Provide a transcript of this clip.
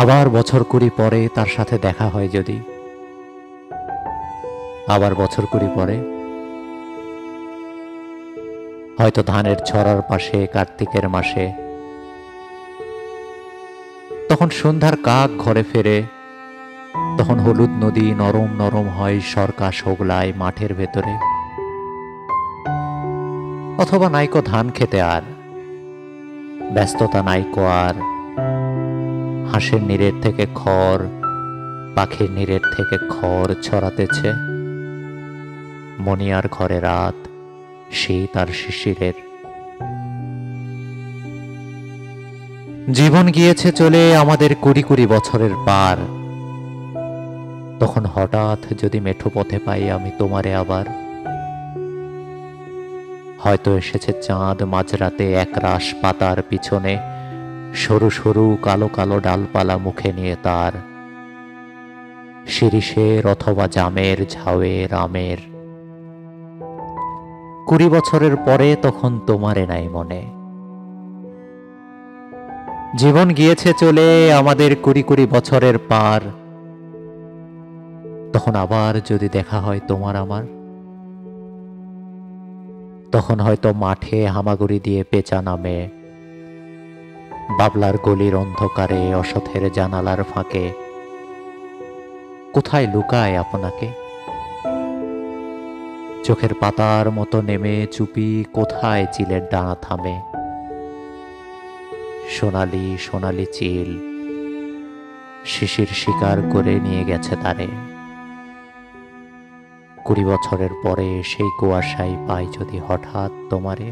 আবার বছর কুড়ি পরে তার সাথে দেখা হয় যদি, আবার বছর কুড়ি পরে হয়তো ধানের ছড়ার পাশে কার্তিকের মাসে, তখন সন্ধ্যার কাক ঘরে ফেরে, তখন হলুদ নদী নরম নরম হয় সরকা শোগলায় মাঠের ভেতরে। অথবা নাইকো ধান খেতে আর ব্যস্ততা নাইকো আর, হাঁসের নীড়ের থেকে খড়, পাখির নীড়ের থেকে খড় ছড়াতেছে। মনিয়ার ঘরে রাত, শীত আর শিশিরের। জীবন গিয়েছে চলে আমাদের কুড়ি কুড়ি বছরের পার। তখন হঠাৎ যদি মেঠো পথে পাই আমি তোমারে আবার, হয়তো এসেছে চাঁদ মাঝরাতে একরাশ পাতার পিছনে, সরু সরু কালো কালো ডালপালা মুখে নিয়ে তার, শিরিষের অথবা জামের ঝাউয়ের আমের। কুড়ি বছরের পরে তখন তোমারে নাই মনে। জীবন গিয়েছে চলে আমাদের কুড়ি কুড়ি বছরের পার। তখন আবার যদি দেখা হয় তোমার আমার, তখন হয়তো মাঠে হামাগুড়ি দিয়ে পেঁচা নামে, বাবলার গলির অন্ধকারে অসথের জানালার ফাঁকে। কোথায় লুকায় আপনাকে? চোখের পাতার মতো নেমে চুপি কোথায় চিলের ডানা থামে। সোনালি সোনালি চিল শিশির শিকার করে নিয়ে গেছে তারে। কুড়ি বছরের পরে সেই কুয়াশায় পাই যদি হঠাৎ তোমারে।